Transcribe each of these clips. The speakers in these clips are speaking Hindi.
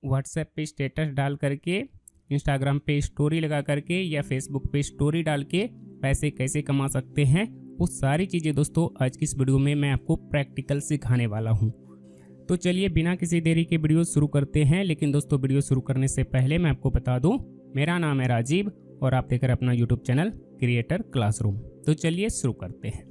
व्हाट्सएप पे स्टेटस डाल करके, इंस्टाग्राम पे स्टोरी लगा करके या फेसबुक पे स्टोरी डाल के पैसे कैसे कमा सकते हैं, वो सारी चीज़ें दोस्तों आज की इस वीडियो में मैं आपको प्रैक्टिकल सिखाने वाला हूँ। तो चलिए बिना किसी देरी के वीडियो शुरू करते हैं। लेकिन दोस्तों वीडियो शुरू करने से पहले मैं आपको बता दूं, मेरा नाम है राजीव और आप देख रहे हैं अपना यूट्यूब चैनल क्रिएटर क्लासरूम। तो चलिए शुरू करते हैं।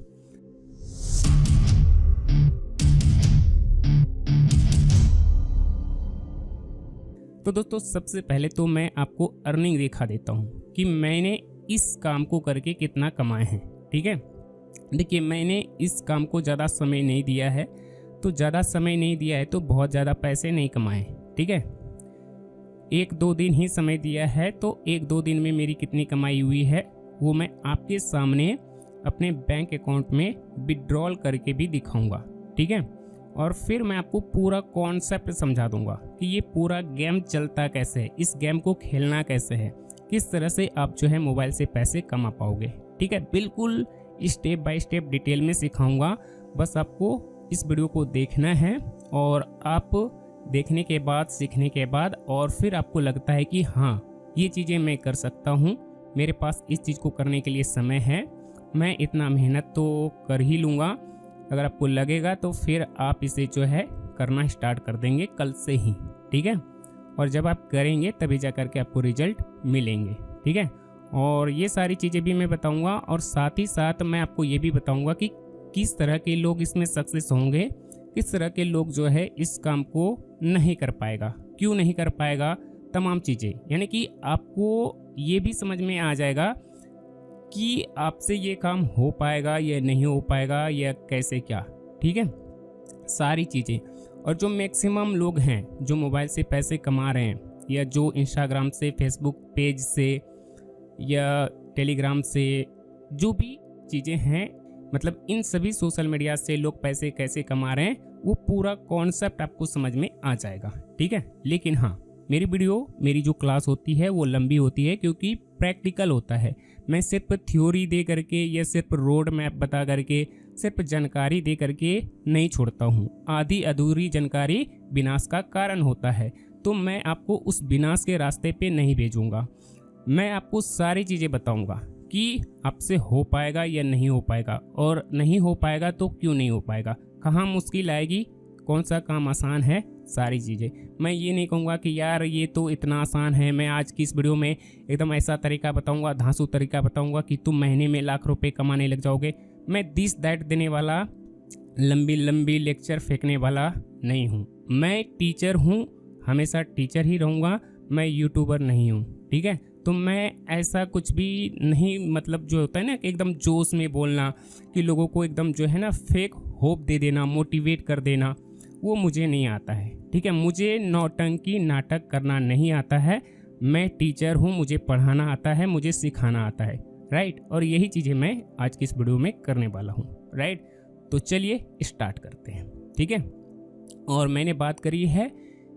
तो दोस्तों सबसे पहले तो मैं आपको अर्निंग दिखा देता हूँ कि मैंने इस काम को करके कितना कमाए हैं। ठीक है, देखिए मैंने इस काम को ज़्यादा समय नहीं दिया है, तो ज़्यादा समय नहीं दिया है तो बहुत ज़्यादा पैसे नहीं कमाए। ठीक है, 1-2 दिन ही समय दिया है, तो 1-2 दिन में मेरी कितनी कमाई हुई है वो मैं आपके सामने अपने बैंक अकाउंट में विड्रॉल करके भी दिखाऊंगा। ठीक है, और फिर मैं आपको पूरा कॉन्सेप्ट समझा दूंगा कि ये पूरा गेम चलता कैसे है, इस गेम को खेलना कैसे है, किस तरह से आप जो है मोबाइल से पैसे कमा पाओगे। ठीक है, बिल्कुल स्टेप बाय स्टेप डिटेल में सिखाऊंगा। बस आपको इस वीडियो को देखना है और आप देखने के बाद, सीखने के बाद और फिर आपको लगता है कि हाँ ये चीज़ें मैं कर सकता हूँ, मेरे पास इस चीज़ को करने के लिए समय है, मैं इतना मेहनत तो कर ही लूँगा। अगर आपको लगेगा तो फिर आप इसे जो है करना स्टार्ट कर देंगे कल से ही। ठीक है, और जब आप करेंगे तभी जा करके आपको रिजल्ट मिलेंगे। ठीक है, और ये सारी चीज़ें भी मैं बताऊंगा और साथ ही साथ मैं आपको ये भी बताऊंगा कि किस तरह के लोग इसमें सक्सेस होंगे, किस तरह के लोग जो है इस काम को नहीं कर पाएगा, क्यों नहीं कर पाएगा, तमाम चीज़ें। यानी कि आपको ये भी समझ में आ जाएगा कि आपसे ये काम हो पाएगा या नहीं हो पाएगा या कैसे क्या। ठीक है, सारी चीज़ें। और जो मैक्सिमम लोग हैं जो मोबाइल से पैसे कमा रहे हैं या जो इंस्टाग्राम से, फेसबुक पेज से या टेलीग्राम से, जो भी चीज़ें हैं, मतलब इन सभी सोशल मीडिया से लोग पैसे कैसे कमा रहे हैं, वो पूरा कॉन्सेप्ट आपको समझ में आ जाएगा। ठीक है, लेकिन हाँ मेरी जो क्लास होती है वो लंबी होती है क्योंकि प्रैक्टिकल होता है। मैं सिर्फ थ्योरी दे करके या सिर्फ रोड मैप बता करके, सिर्फ जानकारी दे करके नहीं छोड़ता हूँ। आधी अधूरी जानकारी विनाश का कारण होता है, तो मैं आपको उस विनाश के रास्ते पे नहीं भेजूंगा। मैं आपको सारी चीज़ें बताऊंगा कि आपसे हो पाएगा या नहीं हो पाएगा, और नहीं हो पाएगा तो क्यों नहीं हो पाएगा, कहाँ मुश्किल आएगी, कौन सा काम आसान है, सारी चीज़ें। मैं ये नहीं कहूँगा कि यार ये तो इतना आसान है। मैं आज की इस वीडियो में एकदम ऐसा तरीका बताऊँगा, धांसू तरीका बताऊँगा कि तुम महीने में लाख रुपए कमाने लग जाओगे। मैं दिस दैट देने वाला, लंबी लंबी लेक्चर फेंकने वाला नहीं हूँ। मैं टीचर हूँ, हमेशा टीचर ही रहूँगा, मैं यूट्यूबर नहीं हूँ। ठीक है, तो मैं ऐसा कुछ भी नहीं, मतलब जो होता है ना एकदम जोश में बोलना कि लोगों को एकदम जो है ना फेक होप दे देना, मोटिवेट कर देना, वो मुझे नहीं आता है। ठीक है, मुझे नौटंकी नाटक करना नहीं आता है। मैं टीचर हूँ, मुझे पढ़ाना आता है, मुझे सिखाना आता है। राइट, और यही चीज़ें मैं आज की इस वीडियो में करने वाला हूँ। राइट, तो चलिए स्टार्ट करते हैं। ठीक है, और मैंने बात करी है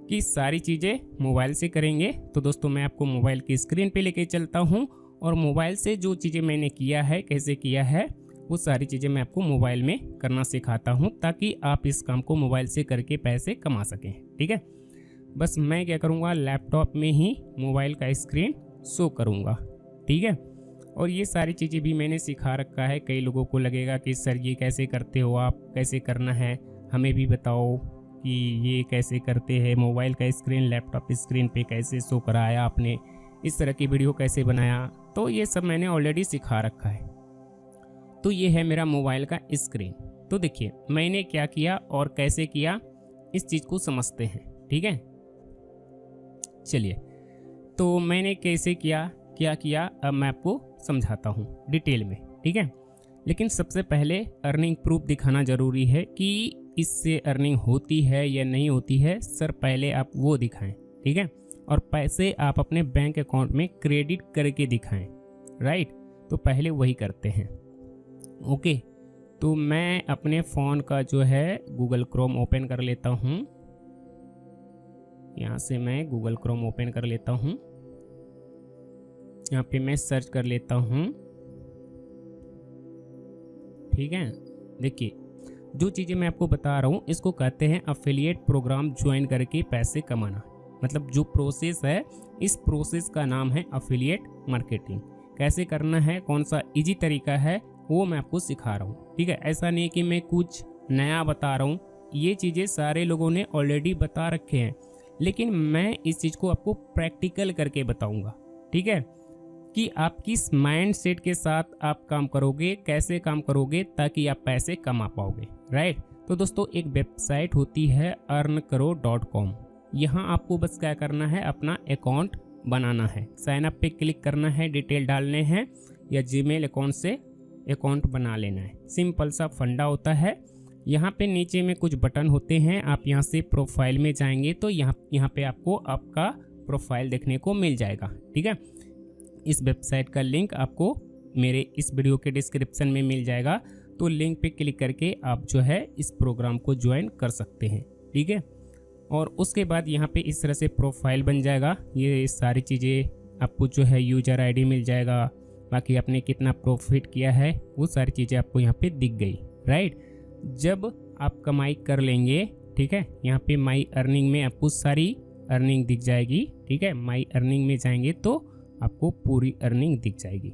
कि सारी चीज़ें मोबाइल से करेंगे, तो दोस्तों मैं आपको मोबाइल की स्क्रीन पे लेके चलता हूँ और मोबाइल से जो चीज़ें मैंने किया है, कैसे किया है, वो सारी चीज़ें मैं आपको मोबाइल में करना सिखाता हूँ ताकि आप इस काम को मोबाइल से करके पैसे कमा सकें। ठीक है, बस मैं क्या करूँगा, लैपटॉप में ही मोबाइल का स्क्रीन शो करूँगा। ठीक है, और ये सारी चीज़ें भी मैंने सिखा रखा है। कई लोगों को लगेगा कि सर ये कैसे करते हो आप, कैसे करना है, हमें भी बताओ कि ये कैसे करते हैं, मोबाइल का स्क्रीन लैपटॉप स्क्रीन पे कैसे शो कराया आपने, इस तरह की वीडियो कैसे बनाया। तो ये सब मैंने ऑलरेडी सिखा रखा है। तो ये है मेरा मोबाइल का स्क्रीन। तो देखिए मैंने क्या किया और कैसे किया, इस चीज़ को समझते हैं। ठीक है, चलिए तो मैंने कैसे किया, क्या किया, अब मैं आपको समझाता हूँ डिटेल में। ठीक है, लेकिन सबसे पहले अर्निंग प्रूफ दिखाना ज़रूरी है कि इससे अर्निंग होती है या नहीं होती है। सर पहले आप वो दिखाएं। ठीक है, और पैसे आप अपने बैंक अकाउंट में क्रेडिट करके दिखाएं। राइट, तो पहले वही करते हैं। ओके, तो मैं अपने फ़ोन का जो है गूगल क्रोम ओपन कर लेता हूँ। यहाँ से मैं गूगल क्रोम ओपन कर लेता हूँ, यहाँ पे मैं सर्च कर लेता हूँ। ठीक है, देखिए जो चीज़ें मैं आपको बता रहा हूँ इसको कहते हैं अफिलिएट प्रोग्राम ज्वाइन करके पैसे कमाना। मतलब जो प्रोसेस है, इस प्रोसेस का नाम है अफिलिएट मार्केटिंग। कैसे करना है, कौन सा इजी तरीका है, वो मैं आपको सिखा रहा हूँ। ठीक है, ऐसा नहीं कि मैं कुछ नया बता रहा हूँ, ये चीज़ें सारे लोगों ने ऑलरेडी बता रखे हैं, लेकिन मैं इस चीज़ को आपको प्रैक्टिकल करके बताऊँगा। ठीक है, कि आप किस माइंड सेट के साथ आप काम करोगे, कैसे काम करोगे ताकि आप पैसे कमा पाओगे। राइट, तो दोस्तों एक वेबसाइट होती है earnkaro.com। यहाँ आपको बस क्या करना है, अपना अकाउंट बनाना है, साइन अप पे क्लिक करना है, डिटेल डालने हैं या जीमेल अकाउंट से अकाउंट बना लेना है। सिंपल सा फंडा होता है। यहाँ पे नीचे में कुछ बटन होते हैं, आप यहाँ से प्रोफाइल में जाएंगे तो यहाँ पे आपको आपका प्रोफाइल देखने को मिल जाएगा। ठीक है, इस वेबसाइट का लिंक आपको मेरे इस वीडियो के डिस्क्रिप्शन में मिल जाएगा, तो लिंक पे क्लिक करके आप जो है इस प्रोग्राम को ज्वाइन कर सकते हैं। ठीक है, और उसके बाद यहाँ पे इस तरह से प्रोफाइल बन जाएगा। ये सारी चीज़ें आपको जो है यूजर आईडी मिल जाएगा, बाकी आपने कितना प्रॉफिट किया है वो सारी चीज़ें आपको यहाँ पे दिख गई। राइट, जब आप कमाई कर लेंगे, ठीक है, यहाँ पे माई अर्निंग में आपको सारी अर्निंग दिख जाएगी। ठीक है, माई अर्निंग में जाएंगे तो आपको पूरी अर्निंग दिख जाएगी।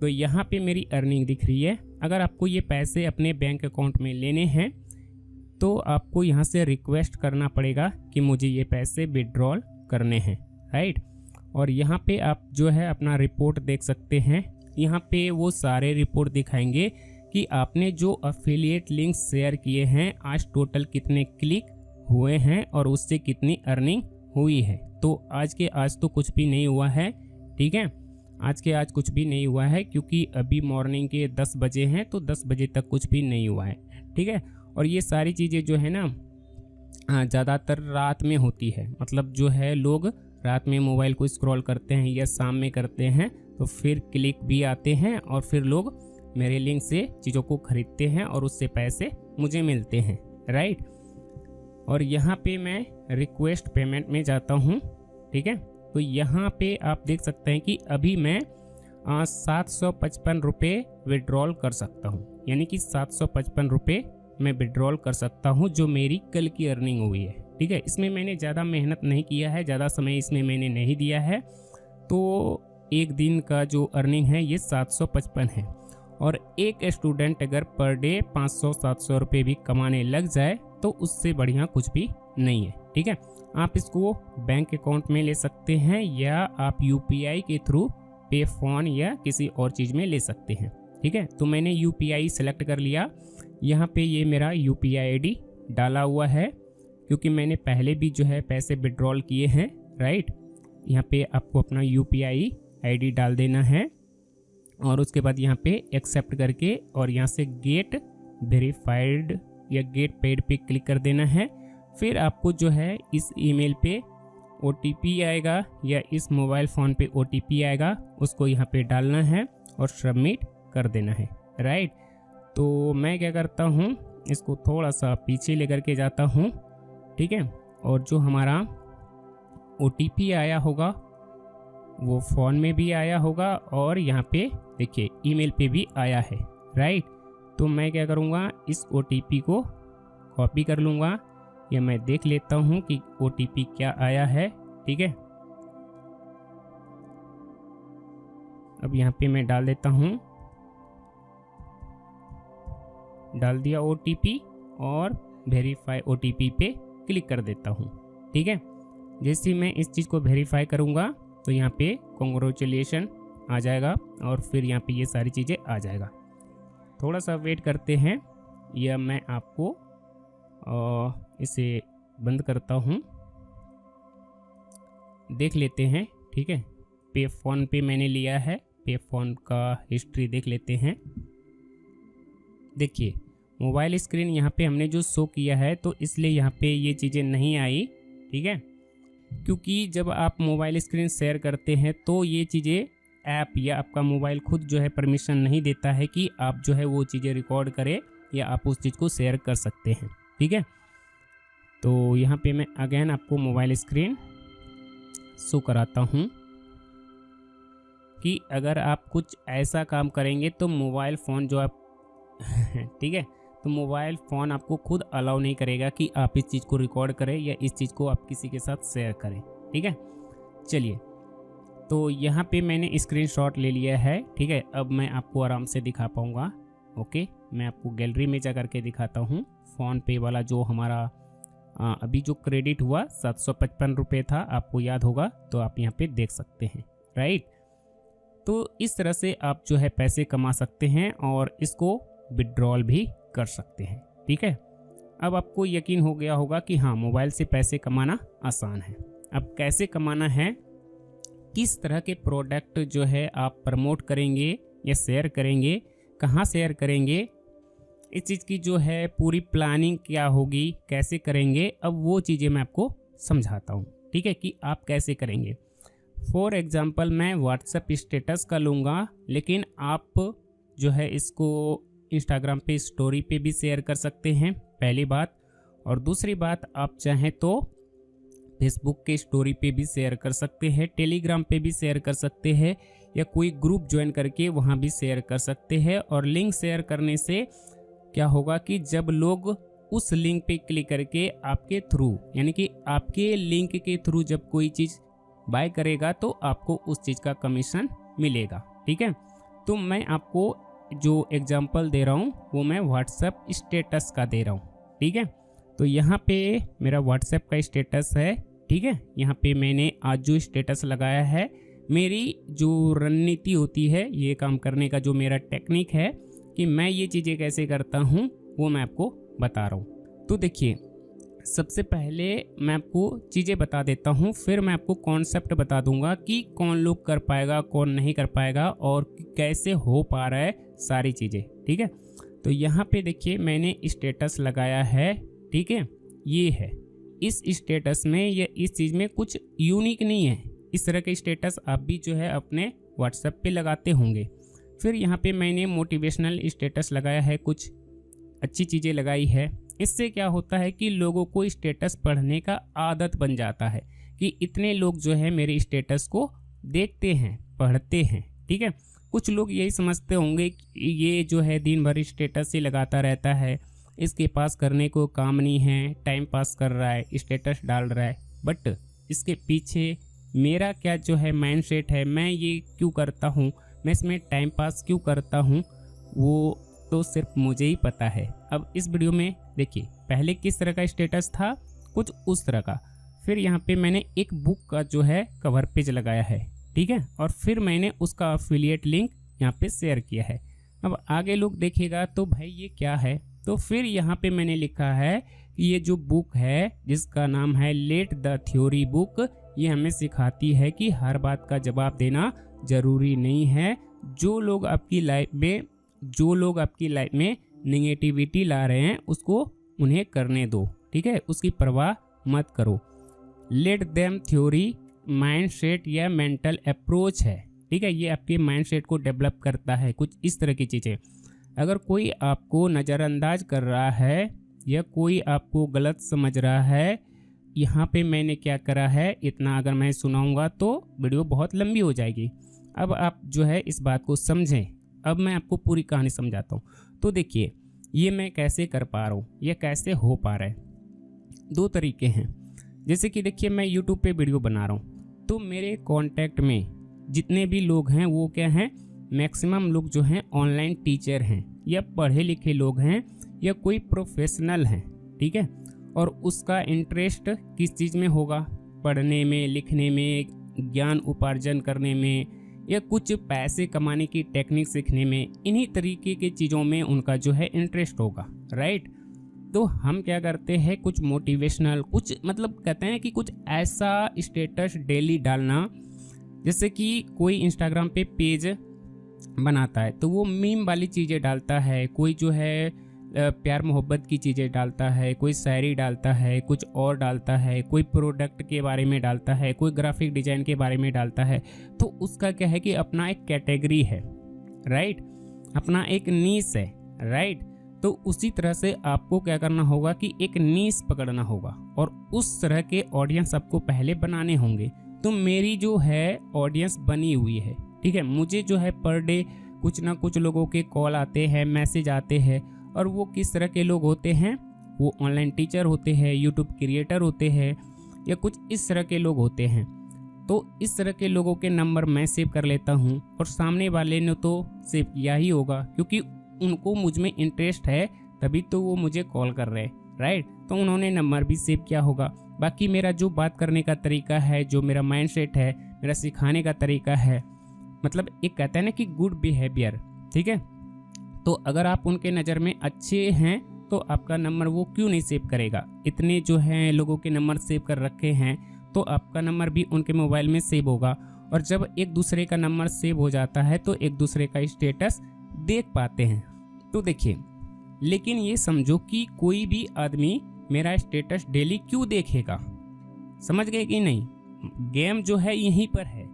तो यहाँ पे मेरी अर्निंग दिख रही है। अगर आपको ये पैसे अपने बैंक अकाउंट में लेने हैं तो आपको यहाँ से रिक्वेस्ट करना पड़ेगा कि मुझे ये पैसे विड्रॉल करने हैं। राइट, और यहाँ पे आप जो है अपना रिपोर्ट देख सकते हैं। यहाँ पे वो सारे रिपोर्ट दिखाएंगे कि आपने जो अफिलिएट लिंक शेयर किए हैं, आज टोटल कितने क्लिक हुए हैं और उससे कितनी अर्निंग हुई है। तो आज के आज तो कुछ भी नहीं हुआ है। ठीक है, आज के आज कुछ भी नहीं हुआ है, क्योंकि अभी मॉर्निंग के 10 बजे हैं, तो 10 बजे तक कुछ भी नहीं हुआ है। ठीक है, और ये सारी चीज़ें जो है ना ज़्यादातर रात में होती है, मतलब जो है लोग रात में मोबाइल को स्क्रॉल करते हैं या शाम में करते हैं, तो फिर क्लिक भी आते हैं और फिर लोग मेरे लिंक से चीज़ों को खरीदते हैं और उससे पैसे मुझे मिलते हैं। राइट, और यहाँ पे मैं रिक्वेस्ट पेमेंट में जाता हूँ। ठीक है, तो यहाँ पे आप देख सकते हैं कि अभी मैं 755 रुपये विड्रॉल कर सकता हूँ, यानी कि 755 रुपये मैं विड्रॉल कर सकता हूँ, जो मेरी कल की अर्निंग हुई है। ठीक है, इसमें मैंने ज़्यादा मेहनत नहीं किया है, ज़्यादा समय इसमें मैंने नहीं दिया है, तो एक दिन का जो अर्निंग है ये 755 है। और एक स्टूडेंट अगर पर डे 500-700 रुपये भी कमाने लग जाए तो उससे बढ़िया कुछ भी नहीं है। ठीक है, आप इसको बैंक अकाउंट में ले सकते हैं या आप यूपीआई के थ्रू पे फोन या किसी और चीज़ में ले सकते हैं। ठीक है, तो मैंने यूपीआई सेलेक्ट कर लिया। यहाँ पे ये मेरा यूपीआई आईडी डाला हुआ है, क्योंकि मैंने पहले भी जो है पैसे विड्रॉल किए हैं। राइट, यहाँ पे आपको अपना यूपीआई आईडी डाल देना है और उसके बाद यहाँ पे एक्सेप्ट करके और यहाँ से गेट वेरीफाइड या गेट पेड पे क्लिक कर देना है। फिर आपको जो है इस ईमेल पे ओटीपी आएगा या इस मोबाइल फ़ोन पे ओटीपी आएगा, उसको यहाँ पे डालना है और सबमिट कर देना है। राइट, तो मैं क्या करता हूँ, इसको थोड़ा सा पीछे लेकर के जाता हूँ। ठीक है, और जो हमारा ओटीपी आया होगा वो फ़ोन में भी आया होगा और यहाँ पे देखिए ईमेल पे भी आया है। राइट, तो मैं क्या करूँगा, इस ओटीपी को कॉपी कर लूँगा या मैं देख लेता हूँ कि ओटीपी क्या आया है। ठीक है, अब यहाँ पे मैं डाल देता हूँ, डाल दिया ओटीपी और वेरीफाई ओटीपी पे क्लिक कर देता हूँ। ठीक है, जैसे मैं इस चीज़ को वेरीफाई करूँगा तो यहाँ पे कॉन्ग्रेचुलेशन आ जाएगा और फिर यहाँ पे ये सारी चीज़ें आ जाएगा। थोड़ा सा वेट करते हैं या मैं आपको इसे बंद करता हूँ, देख लेते हैं। ठीक है, पे फ़ोन पे मैंने लिया है, पे फ़ोन का हिस्ट्री देख लेते हैं। देखिए मोबाइल स्क्रीन यहाँ पे हमने जो शो किया है, तो इसलिए यहाँ पे ये चीज़ें नहीं आई। ठीक है, क्योंकि जब आप मोबाइल स्क्रीन शेयर करते हैं तो ये चीज़ें ऐप या आपका मोबाइल खुद जो है परमिशन नहीं देता है कि आप जो है वो चीज़ें रिकॉर्ड करें या आप उस चीज़ को शेयर कर सकते हैं। ठीक है, तो यहाँ पे मैं अगेन आपको मोबाइल स्क्रीन शो कराता हूँ कि अगर आप कुछ ऐसा काम करेंगे तो मोबाइल फ़ोन जो आप ठीक है, तो तो मोबाइल फ़ोन आपको खुद अलाउ नहीं करेगा कि आप इस चीज़ को रिकॉर्ड करें या इस चीज़ को आप किसी के साथ शेयर करें। ठीक है, चलिए, तो यहाँ पे मैंने स्क्रीनशॉट ले लिया है। ठीक है, अब मैं आपको आराम से दिखा पाऊँगा। ओके, मैं आपको गैलरी में जा करके दिखाता हूँ। फ़ोन पे वाला जो हमारा अभी जो क्रेडिट हुआ 755 रुपये था, आपको याद होगा, तो आप यहाँ पे देख सकते हैं। राइट, तो इस तरह से आप जो है पैसे कमा सकते हैं और इसको विड्रॉल भी कर सकते हैं। ठीक है, अब आपको यकीन हो गया होगा कि हाँ, मोबाइल से पैसे कमाना आसान है। अब कैसे कमाना है, किस तरह के प्रोडक्ट जो है आप प्रमोट करेंगे या शेयर करेंगे, कहाँ शेयर करेंगे, इस चीज़ की जो है पूरी प्लानिंग क्या होगी, कैसे करेंगे, अब वो चीज़ें मैं आपको समझाता हूँ। ठीक है, कि आप कैसे करेंगे। फॉर एग्ज़ाम्पल मैं व्हाट्सएप स्टेटस का लूँगा, लेकिन आप जो है इसको इंस्टाग्राम पे स्टोरी पे भी शेयर कर सकते हैं, पहली बात। और दूसरी बात, आप चाहें तो फेसबुक के स्टोरी पे भी शेयर कर सकते हैं, टेलीग्राम पे भी शेयर कर सकते हैं, या कोई ग्रुप ज्वाइन करके वहाँ भी शेयर कर सकते हैं। और लिंक शेयर करने से क्या होगा कि जब लोग उस लिंक पे क्लिक करके आपके थ्रू, यानी कि आपके लिंक के थ्रू जब कोई चीज़ बाय करेगा तो आपको उस चीज़ का कमीशन मिलेगा। ठीक है, तो मैं आपको जो एग्जांपल दे रहा हूँ वो मैं व्हाट्सएप स्टेटस का दे रहा हूँ। ठीक है, तो यहाँ पे मेरा व्हाट्सएप का स्टेटस है। ठीक है, यहाँ पे मैंने आज जो स्टेटस लगाया है, मेरी जो रणनीति होती है ये काम करने का, जो मेरा टेक्निक है कि मैं ये चीज़ें कैसे करता हूँ, वो मैं आपको बता रहा हूँ। तो देखिए, सबसे पहले मैं आपको चीज़ें बता देता हूँ, फिर मैं आपको कॉन्सेप्ट बता दूंगा कि कौन लोग कर पाएगा, कौन नहीं कर पाएगा, और कैसे हो पा रहा है सारी चीज़ें। ठीक है, तो यहाँ पे देखिए मैंने स्टेटस लगाया है। ठीक है, ये है। इस स्टेटस में या इस चीज़ में कुछ यूनिक नहीं है। इस तरह के स्टेटस आप भी जो है अपने व्हाट्सएप पे लगाते होंगे। फिर यहाँ पे मैंने मोटिवेशनल स्टेटस लगाया है, कुछ अच्छी चीज़ें लगाई है। इससे क्या होता है कि लोगों को स्टेटस पढ़ने का आदत बन जाता है कि इतने लोग जो है मेरे स्टेटस को देखते हैं, पढ़ते हैं। ठीक है, कुछ लोग यही समझते होंगे कि ये जो है दिन भर स्टेटस ही लगाता रहता है, इसके पास करने को काम नहीं है, टाइम पास कर रहा है, स्टेटस डाल रहा है। बट इसके पीछे मेरा क्या जो है माइंडसेट है, मैं ये क्यों करता हूँ, मैं इसमें टाइम पास क्यों करता हूँ, वो तो सिर्फ मुझे ही पता है। अब इस वीडियो में देखिए, पहले किस तरह का स्टेटस था, कुछ उस तरह का। फिर यहाँ पे मैंने एक बुक का जो है कवर पेज लगाया है। ठीक है, और फिर मैंने उसका अफिलिएट लिंक यहाँ पे शेयर किया है। अब आगे लोग देखेगा तो भाई ये क्या है, तो फिर यहाँ पे मैंने लिखा है कि ये जो बुक है जिसका नाम है लेट द थ्योरी बुक, ये हमें सिखाती है कि हर बात का जवाब देना जरूरी नहीं है। जो लोग आपकी लाइफ में नेगेटिविटी ला रहे हैं उसको उन्हें करने दो। ठीक है, उसकी परवाह मत करो। लेट देम थ्योरी माइंडसेट या मेंटल अप्रोच है। ठीक है, ये आपके माइंडसेट को डेवलप करता है, कुछ इस तरह की चीज़ें। अगर कोई आपको नज़रअंदाज कर रहा है या कोई आपको गलत समझ रहा है, यहाँ पे मैंने क्या करा है, इतना अगर मैं सुनाऊंगा तो वीडियो बहुत लंबी हो जाएगी। अब आप जो है इस बात को समझें। अब मैं आपको पूरी कहानी समझाता हूँ। तो देखिए, ये मैं कैसे कर पा रहा हूँ, ये कैसे हो पा रहा है। दो तरीके हैं। जैसे कि देखिए, मैं YouTube पे वीडियो बना रहा हूँ, तो मेरे कांटेक्ट में जितने भी लोग हैं वो क्या हैं, मैक्सिमम लोग जो हैं ऑनलाइन टीचर हैं, या पढ़े लिखे लोग हैं, या कोई प्रोफेशनल हैं। ठीक है, और उसका इंटरेस्ट किस चीज़ में होगा, पढ़ने में, लिखने में, ज्ञान उपार्जन करने में, या कुछ पैसे कमाने की टेक्निक सीखने में, इन्हीं तरीके की चीज़ों में उनका जो है इंटरेस्ट होगा। राइट, तो हम क्या करते हैं, कुछ मोटिवेशनल, कुछ मतलब कहते हैं कि कुछ ऐसा स्टेटस डेली डालना, जैसे कि कोई इंस्टाग्राम पे पेज बनाता है तो वो मीम वाली चीज़ें डालता है, कोई जो है प्यार मोहब्बत की चीज़ें डालता है, कोई शायरी डालता है, कुछ और डालता है, कोई प्रोडक्ट के बारे में डालता है, कोई ग्राफिक डिज़ाइन के बारे में डालता है। तो उसका क्या है कि अपना एक कैटेगरी है। राइट, अपना एक नीश है। राइट, तो उसी तरह से आपको क्या करना होगा कि एक नीश पकड़ना होगा और उस तरह के ऑडियंस आपको पहले बनाने होंगे। तो मेरी जो है ऑडियंस बनी हुई है। ठीक है, मुझे जो है पर डे कुछ ना कुछ लोगों के कॉल आते हैं, मैसेज आते हैं, और वो किस तरह के लोग होते हैं, वो ऑनलाइन टीचर होते हैं, यूट्यूब क्रिएटर होते हैं, या कुछ इस तरह के लोग होते हैं। तो इस तरह के लोगों के नंबर मैं सेव कर लेता हूँ, और सामने वाले ने तो सेव किया ही होगा, क्योंकि उनको मुझ में इंटरेस्ट है, तभी तो वो मुझे कॉल कर रहे हैं, राइट। तो उन्होंने नंबर भी सेव किया होगा। बाकी मेरा जो बात करने का तरीका है, जो मेरा माइंडसेट है, मेरा सिखाने का तरीका है, मतलब एक कहते हैं ना कि गुड बिहेवियर, ठीक है। तो अगर आप उनके नज़र में अच्छे हैं तो आपका नंबर वो क्यों नहीं सेव करेगा। इतने जो हैं लोगों के नंबर सेव कर रखे हैं, तो आपका नंबर भी उनके मोबाइल में सेव होगा। और जब एक दूसरे का नंबर सेव हो जाता है तो एक दूसरे का स्टेटस देख पाते हैं। तो देखिए, लेकिन ये समझो कि कोई भी आदमी मेरा स्टेटस डेली क्यों देखेगा, समझ गए कि नहीं। गेम जो है यहीं पर है,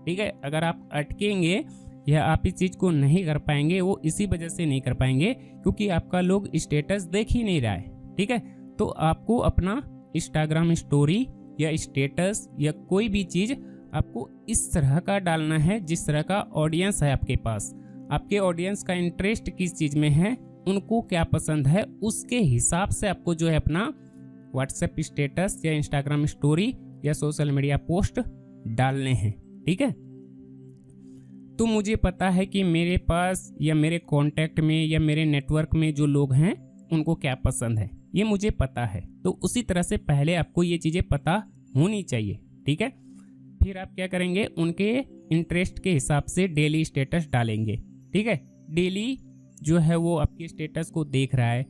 ठीक है। अगर आप अटकेंगे या आप इस चीज़ को नहीं कर पाएंगे, वो इसी वजह से नहीं कर पाएंगे क्योंकि आपका लोग स्टेटस देख ही नहीं रहा है, ठीक है। तो आपको अपना इंस्टाग्राम स्टोरी या स्टेटस या कोई भी चीज़ आपको इस तरह का डालना है जिस तरह का ऑडियंस है आपके पास। आपके ऑडियंस का इंटरेस्ट किस चीज़ में है, उनको क्या पसंद है, उसके हिसाब से आपको जो है अपना व्हाट्सएप स्टेटस या इंस्टाग्राम स्टोरी या सोशल मीडिया पोस्ट डालने हैं, ठीक है। तो मुझे पता है कि मेरे पास या मेरे कांटेक्ट में या मेरे नेटवर्क में जो लोग हैं उनको क्या पसंद है, ये मुझे पता है। तो उसी तरह से पहले आपको ये चीज़ें पता होनी चाहिए, ठीक है। फिर आप क्या करेंगे, उनके इंटरेस्ट के हिसाब से डेली स्टेटस डालेंगे, ठीक है। डेली जो है वो आपके स्टेटस को देख रहा है।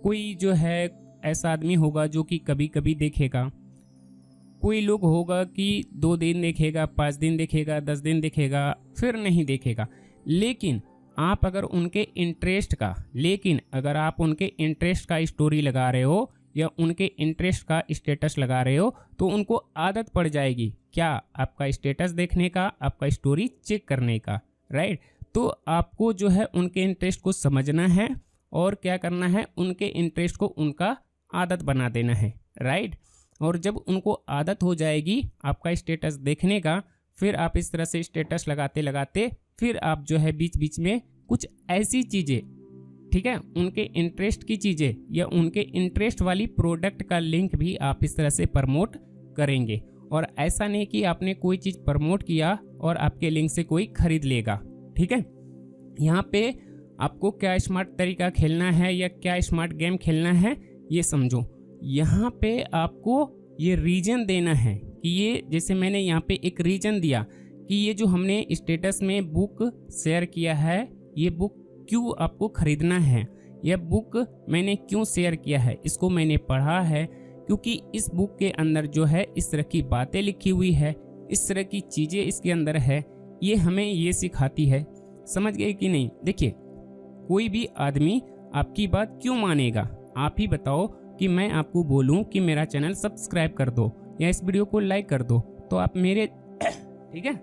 कोई जो है ऐसा आदमी होगा जो कि कभी कभी देखेगा, कोई लोग होगा कि 2 दिन देखेगा, 5 दिन देखेगा, 10 दिन देखेगा, फिर नहीं देखेगा। लेकिन आप अगर उनके इंटरेस्ट का स्टोरी लगा रहे हो या उनके इंटरेस्ट का स्टेटस लगा रहे हो, तो उनको आदत पड़ जाएगी क्या, आपका स्टेटस देखने का, आपका स्टोरी चेक करने का, राइट। तो आपको जो है उनके इंटरेस्ट को समझना है और क्या करना है, उनके इंटरेस्ट को उनका आदत बना देना है, राइट। और जब उनको आदत हो जाएगी आपका स्टेटस देखने का, फिर आप इस तरह से स्टेटस लगाते लगाते फिर आप जो है बीच बीच में कुछ ऐसी चीज़ें, ठीक है, उनके इंटरेस्ट की चीज़ें या उनके इंटरेस्ट वाली प्रोडक्ट का लिंक भी आप इस तरह से प्रमोट करेंगे। और ऐसा नहीं कि आपने कोई चीज़ प्रमोट किया और आपके लिंक से कोई खरीद लेगा, ठीक है। यहाँ पे आपको क्या स्मार्ट तरीका खेलना है या क्या स्मार्ट गेम खेलना है, ये समझो। यहाँ पे आपको ये रीजन देना है कि ये, जैसे मैंने यहाँ पे एक रीजन दिया कि ये जो हमने स्टेटस में बुक शेयर किया है, ये बुक क्यों आपको खरीदना है, यह बुक मैंने क्यों शेयर किया है, इसको मैंने पढ़ा है क्योंकि इस बुक के अंदर जो है इस तरह की बातें लिखी हुई है, इस तरह की चीज़ें इसके अंदर है, ये हमें ये सिखाती है। समझ गए कि नहीं। देखिए, कोई भी आदमी आपकी बात क्यों मानेगा, आप ही बताओ कि मैं आपको बोलूं कि मेरा चैनल सब्सक्राइब कर दो या इस वीडियो को लाइक कर दो, तो आप मेरे ठीक है,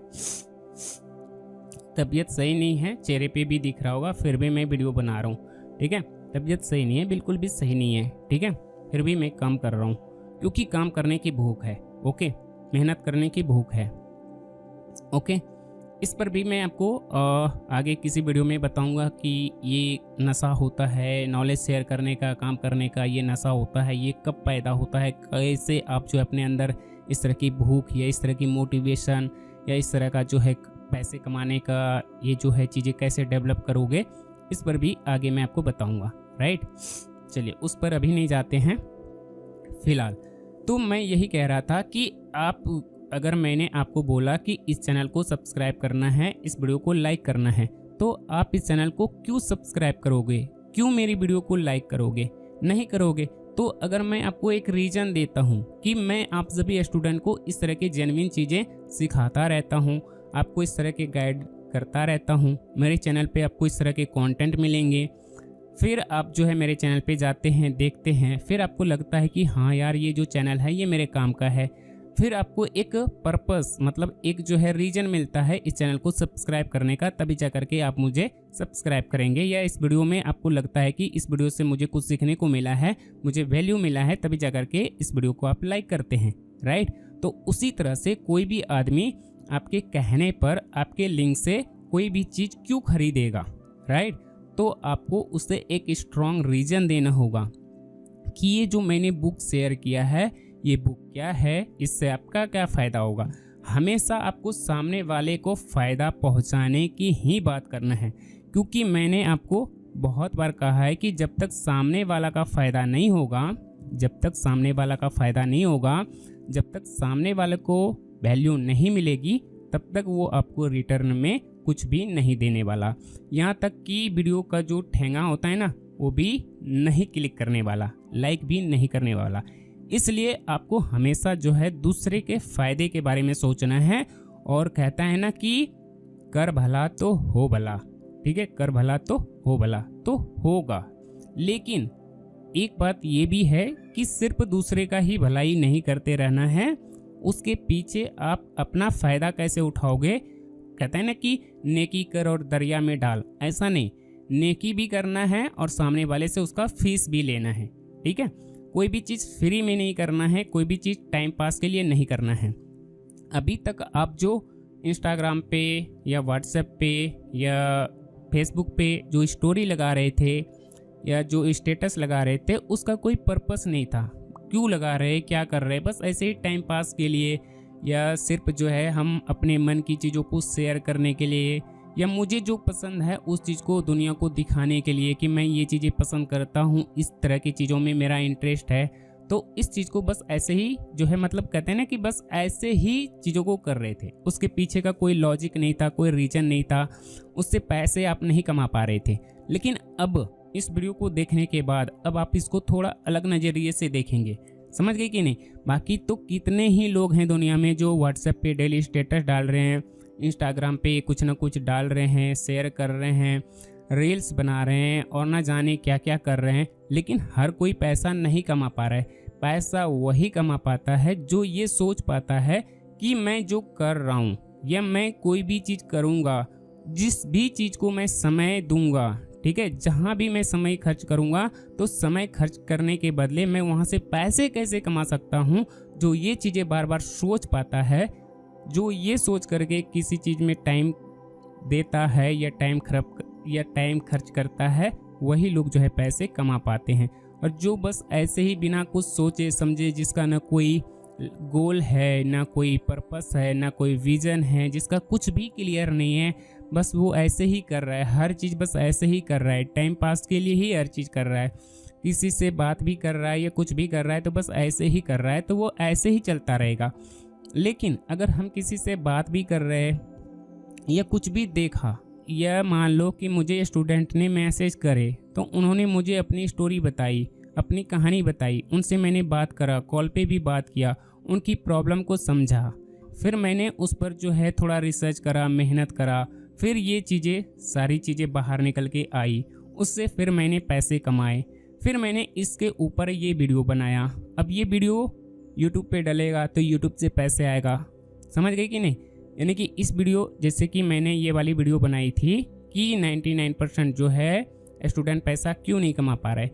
तबीयत सही नहीं है, चेहरे पे भी दिख रहा होगा, फिर भी मैं वीडियो बना रहा हूँ, ठीक है। तबीयत सही नहीं है, बिल्कुल भी सही नहीं है, ठीक है, फिर भी मैं काम कर रहा हूँ क्योंकि काम करने की भूख है, ओके, मेहनत करने की भूख है, ओके। इस पर भी मैं आपको आगे किसी वीडियो में बताऊंगा कि ये नशा होता है, नॉलेज शेयर करने का, काम करने का ये नशा होता है, ये कब पैदा होता है, कैसे आप जो अपने अंदर इस तरह की भूख या इस तरह की मोटिवेशन या इस तरह का जो है पैसे कमाने का ये जो है चीज़ें कैसे डेवलप करोगे, इस पर भी आगे मैं आपको बताऊंगा, राइट। चलिए, उस पर अभी नहीं जाते हैं फिलहाल। तो मैं यही कह रहा था कि आप, अगर मैंने आपको बोला कि इस चैनल को सब्सक्राइब करना है, इस वीडियो को लाइक करना है, तो आप इस चैनल को क्यों सब्सक्राइब करोगे, क्यों मेरी वीडियो को लाइक करोगे, नहीं करोगे। तो अगर मैं आपको एक रीज़न देता हूँ कि मैं आप सभी स्टूडेंट को इस तरह की जेन्युइन चीज़ें सिखाता रहता हूँ, आपको इस तरह के गाइड करता रहता हूँ, मेरे चैनल पे आपको इस तरह के कंटेंट मिलेंगे, फिर आप जो है मेरे चैनल पे जाते हैं, देखते हैं, फिर आपको लगता है कि हाँ यार ये जो चैनल है ये मेरे काम का है, फिर आपको एक पर्पस, मतलब एक जो है रीजन मिलता है इस चैनल को सब्सक्राइब करने का, तभी जा करके आप मुझे सब्सक्राइब करेंगे। या इस वीडियो में आपको लगता है कि इस वीडियो से मुझे कुछ सीखने को मिला है, मुझे वैल्यू मिला है, तभी जा करके इस वीडियो को आप लाइक करते हैं, राइट। तो उसी तरह से कोई भी आदमी आपके कहने पर आपके लिंक से कोई भी चीज़ क्यों खरीदेगा, राइट। तो आपको उसे एक स्ट्रॉन्ग रीज़न देना होगा कि ये जो मैंने बुक शेयर किया है ये बुक क्या है, इससे आपका क्या फ़ायदा होगा। हमेशा आपको सामने वाले को फ़ायदा पहुंचाने की ही बात करना है, क्योंकि मैंने आपको बहुत बार कहा है कि जब तक सामने वाला का फ़ायदा नहीं होगा, जब तक सामने वाला का फ़ायदा नहीं होगा, जब तक सामने वाले को वैल्यू नहीं मिलेगी, तब तक वो आपको रिटर्न में कुछ भी नहीं देने वाला। यहाँ तक कि वीडियो का जो ठेंगा होता है ना, वो भी नहीं क्लिक करने वाला, लाइक भी नहीं करने वाला। इसलिए आपको हमेशा जो है दूसरे के फ़ायदे के बारे में सोचना है। और कहता है ना कि कर भला तो हो भला, ठीक है, कर भला तो हो भला, तो होगा। लेकिन एक बात ये भी है कि सिर्फ दूसरे का ही भलाई नहीं करते रहना है, उसके पीछे आप अपना फ़ायदा कैसे उठाओगे। कहते हैं ना कि नेकी कर और दरिया में डाल, ऐसा नहीं, नेकी भी करना है और सामने वाले से उसका फीस भी लेना है, ठीक है। कोई भी चीज़ फ्री में नहीं करना है, कोई भी चीज़ टाइम पास के लिए नहीं करना है। अभी तक आप जो इंस्टाग्राम पे या व्हाट्सएप पे या फेसबुक पे जो स्टोरी लगा रहे थे या जो स्टेटस लगा रहे थे, उसका कोई पर्पस नहीं था। क्यों लगा रहे, क्या कर रहे, बस ऐसे ही टाइम पास के लिए, या सिर्फ जो है हम अपने मन की चीज़ों को शेयर करने के लिए, या मुझे जो पसंद है उस चीज़ को दुनिया को दिखाने के लिए कि मैं ये चीज़ें पसंद करता हूँ, इस तरह की चीज़ों में मेरा इंटरेस्ट है। तो इस चीज़ को बस ऐसे ही जो है, मतलब कहते हैं ना कि बस ऐसे ही चीज़ों को कर रहे थे, उसके पीछे का कोई लॉजिक नहीं था, कोई रीज़न नहीं था, उससे पैसे आप नहीं कमा पा रहे थे। लेकिन अब इस वीडियो को देखने के बाद अब आप इसको थोड़ा अलग नज़रिए से देखेंगे, समझ गए कि नहीं। बाकी तो कितने ही लोग हैं दुनिया में जो व्हाट्सएप पे डेली स्टेटस डाल रहे हैं, इंस्टाग्राम पे कुछ ना कुछ डाल रहे हैं, शेयर कर रहे हैं, रील्स बना रहे हैं और ना जाने क्या क्या कर रहे हैं, लेकिन हर कोई पैसा नहीं कमा पा रहा है। पैसा वही कमा पाता है जो ये सोच पाता है कि मैं जो कर रहा हूँ या मैं कोई भी चीज़ करूँगा, जिस भी चीज़ को मैं समय दूंगा, ठीक है, जहाँ भी मैं समय खर्च करूँगा, तो समय खर्च करने के बदले मैं वहाँ से पैसे कैसे कमा सकता हूँ। जो ये चीज़ें बार बार सोच पाता है, जो ये सोच करके किसी चीज़ में टाइम देता है या टाइम खर्च करता है, वही लोग जो है पैसे कमा पाते हैं। और जो बस ऐसे ही बिना कुछ सोचे समझे, जिसका ना कोई गोल है, ना कोई पर्पस है, ना कोई विज़न है, जिसका कुछ भी क्लियर नहीं है, बस वो ऐसे ही कर रहा है, हर चीज़ बस ऐसे ही कर रहा है, टाइम पास के लिए ही हर चीज़ कर रहा है। किसी से बात भी कर रहा है या कुछ भी कर रहा है तो बस ऐसे ही कर रहा है, तो वो ऐसे ही चलता रहेगा। लेकिन अगर हम किसी से बात भी कर रहे हैं या कुछ भी देखा, या मान लो कि मुझे स्टूडेंट ने मैसेज करे तो उन्होंने मुझे अपनी स्टोरी बताई, अपनी कहानी बताई, उनसे मैंने बात करा, कॉल पे भी बात किया, उनकी प्रॉब्लम को समझा, फिर मैंने उस पर जो है थोड़ा रिसर्च करा, मेहनत करा, फिर ये चीज़ें सारी चीज़ें बाहर निकल के आई, उससे फिर मैंने पैसे कमाए, फिर मैंने इसके ऊपर ये वीडियो बनाया। अब ये वीडियो यूट्यूब पे डलेगा तो यूट्यूब से पैसे आएगा, समझ गए कि नहीं। यानी कि इस वीडियो, जैसे कि मैंने ये वाली वीडियो बनाई थी कि 99% जो है स्टूडेंट पैसा क्यों नहीं कमा पा रहे।